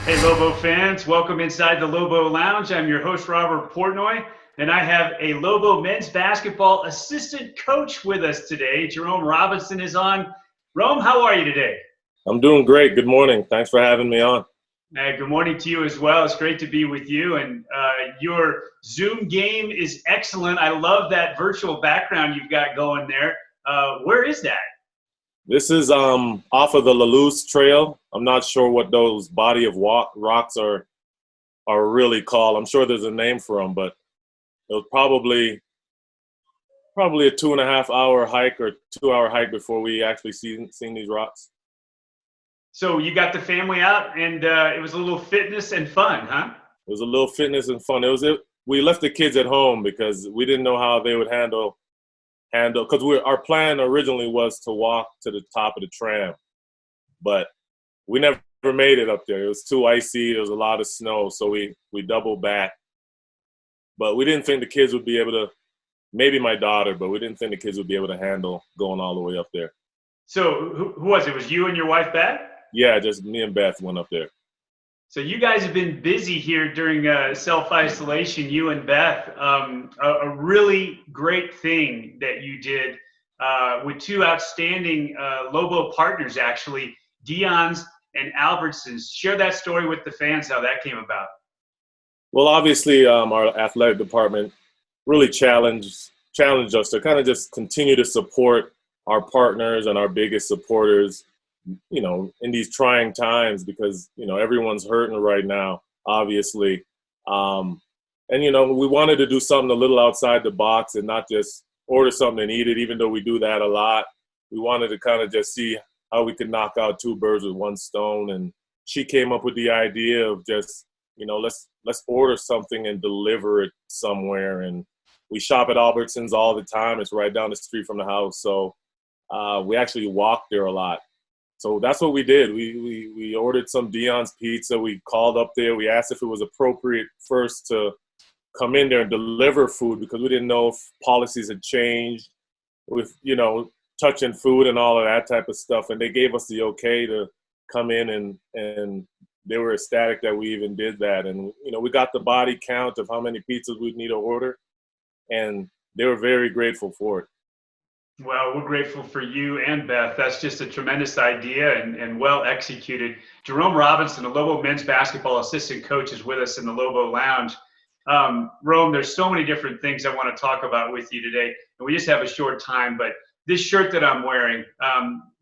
Hey, Lobo fans, welcome inside the Lobo Lounge. I'm your host, Robert Portnoy, and I have a Lobo men's basketball assistant coach with us today. Jerome Robinson is on. Rome, how are you today? I'm doing great. Good morning. Thanks for having me on. Good morning to you as well. It's great to be with you. And your Zoom game is excellent. I love that virtual background you've got going there. Where is that? This is off of the Lobos Trail. I'm not sure what those body of rocks are really called. I'm sure there's a name for them, but it was probably a 2.5 hour hike or 2 hour hike before we actually seen these rocks. So you got the family out, and it was a little fitness and fun, huh? It was a little fitness and fun. We left the kids at home because we didn't know how they would handle because our plan originally was to walk to the top of the tram, but we never made it up there. It was too icy. There was a lot of snow, so we doubled back. But we didn't think the kids would be able to. Maybe my daughter, but we didn't think the kids would be able to handle going all the way up there. So who was it? Was you and your wife Beth? Yeah, just me and Beth went up there. So you guys have been busy here during self-isolation, you and Beth. A really great thing that you did with two outstanding Lobo partners, actually, Dion's and Albertsons. Share that story with the fans, how that came about. Well, obviously, our athletic department really challenged us to kind of just continue to support our partners and our biggest supporters, in these trying times because, everyone's hurting right now, obviously. And, we wanted to do something a little outside the box and not just order something and eat it, even though we do that a lot. We wanted to kind of just see how we could knock out two birds with one stone. And she came up with the idea of just, let's order something and deliver it somewhere. And we shop at Albertsons all the time. It's right down the street from the house. So we actually walk there a lot. So that's what we did. We ordered some Dion's pizza. We called up there. We asked if it was appropriate first to come in there and deliver food because we didn't know if policies had changed with, touching food and all of that type of stuff. And they gave us the okay to come in and they were ecstatic that we even did that. And, we got the body count of how many pizzas we'd need to order. And they were very grateful for it. Well, we're grateful for you and Beth. That's just a tremendous idea and well executed. Jerome Robinson, the Lobo men's basketball assistant coach, is with us in the Lobo Lounge. Rome, there's so many different things I want to talk about with you today, and we just have a short time. But this shirt that I'm wearing,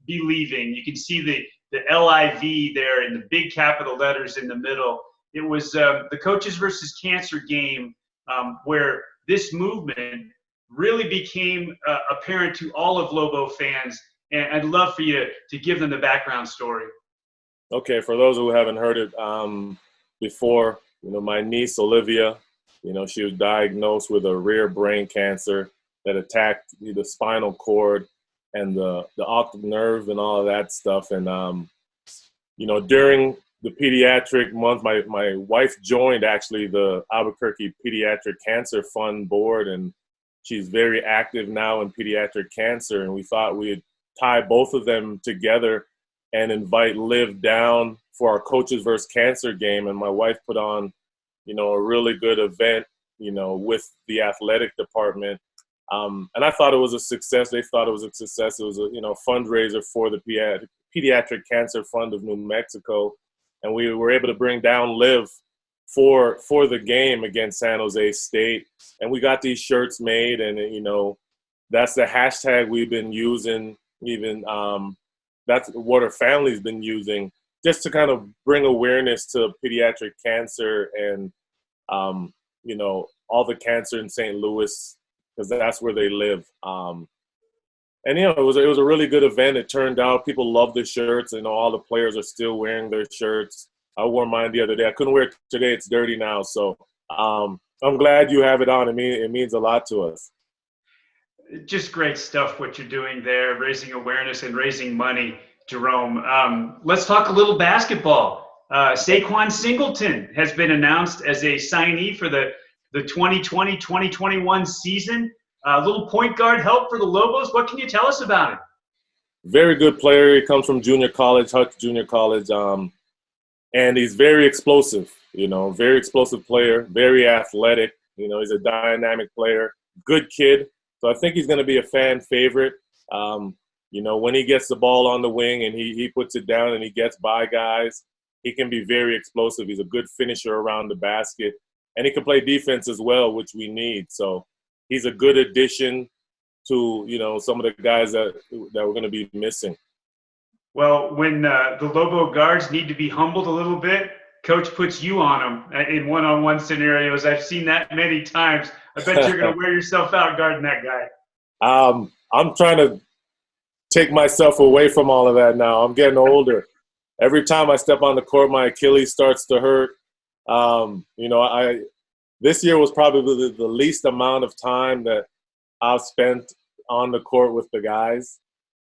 Believing, you can see the LIV there in the big capital letters in the middle. It was the Coaches versus Cancer game where this movement really became apparent to all of Lobo fans. And I'd love for you to give them the background story. Okay, for those who haven't heard it before, my niece Olivia, she was diagnosed with a rare brain cancer that attacked the spinal cord and the optic nerve and all of that stuff. And, during the pediatric month, my wife joined actually the Albuquerque Pediatric Cancer Fund board, and she's very active now in pediatric cancer. And we thought we'd tie both of them together and invite Liv down for our Coaches versus Cancer game. And my wife put on, a really good event, with the athletic department. And I thought it was a success. They thought it was a success. It was a, fundraiser for the Pediatric Cancer Fund of New Mexico. And we were able to bring down Liv for the game against San Jose State. And we got these shirts made, and, that's the hashtag we've been using. Even that's what our family's been using just to kind of bring awareness to pediatric cancer and, all the cancer in St. Louis, because that's where they live. And, it was a really good event. It turned out people love the shirts, and all the players are still wearing their shirts. I wore mine the other day. I couldn't wear it today. It's dirty now. So I'm glad you have it on. It means a lot to us. Just great stuff what you're doing there, raising awareness and raising money, Jerome. Let's talk a little basketball. Saquon Singleton has been announced as a signee for the 2020-2021 season. A little point guard help for the Lobos. What can you tell us about him? Very good player. He comes from junior college, Hutch Junior College. and he's very explosive. Very explosive player, very athletic. He's a dynamic player, good kid. So I think he's going to be a fan favorite. When he gets the ball on the wing and he puts it down and he gets by guys, he can be very explosive. He's a good finisher around the basket, and he can play defense as well, which we need. So he's a good addition to, some of the guys that we're going to be missing. Well, when the Lobo guards need to be humbled a little bit, Coach puts you on them in one-on-one scenarios. I've seen that many times. I bet you're going to wear yourself out guarding that guy. I'm trying to take myself away from all of that now. I'm getting older. Every time I step on the court, my Achilles starts to hurt. This year was probably the least amount of time that I've spent on the court with the guys.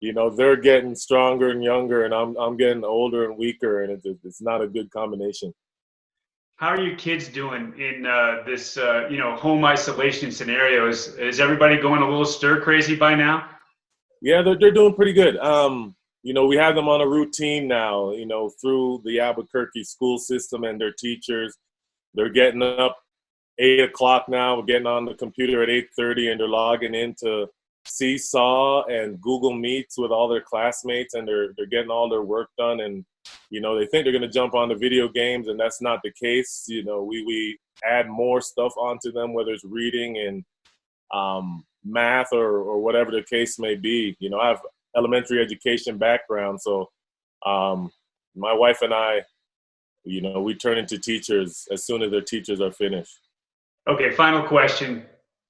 They're getting stronger and younger, and I'm getting older and weaker, and it's not a good combination. How are you kids doing in this, home isolation scenario? Is everybody going a little stir crazy by now? Yeah, they're doing pretty good. We have them on a routine now, through the Albuquerque school system and their teachers. They're getting up 8 o'clock now. We're getting on the computer at 8:30, and they're logging into Seesaw and Google Meets with all their classmates, and they're getting all their work done. And they think they're going to jump on the video games, and that's not the case. We add more stuff onto them, whether it's reading and math or whatever the case may be. I have elementary education background, so my wife and I, we turn into teachers as soon as their teachers are finished. Okay, final question.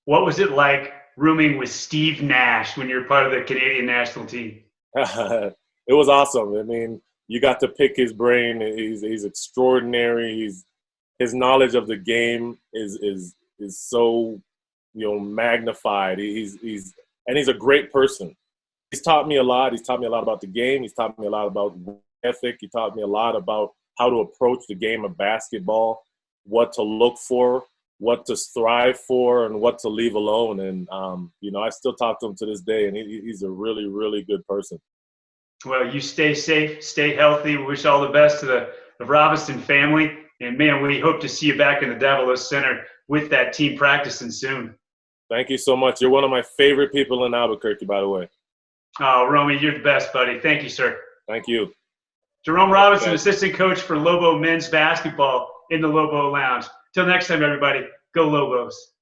What was it like rooming with Steve Nash when you're part of the Canadian national team? It was awesome. I mean, you got to pick his brain. He's extraordinary. His knowledge of the game is so magnified. He's a great person. He's taught me a lot. He's taught me a lot about the game. He's taught me a lot about ethic. He taught me a lot about how to approach the game of basketball, what to look for, what to strive for, and what to leave alone. And, I still talk to him to this day, and he's a really, really good person. Well, you stay safe, stay healthy. We wish all the best to the Robinson family. And, man, we hope to see you back in the Davalos Center with that team practicing soon. Thank you so much. You're one of my favorite people in Albuquerque, by the way. Oh, Romy, you're the best, buddy. Thank you, sir. Thank you. Jerome Robinson, assistant coach for Lobo men's basketball in the Lobo Lounge. Till next time, everybody, go Lobos.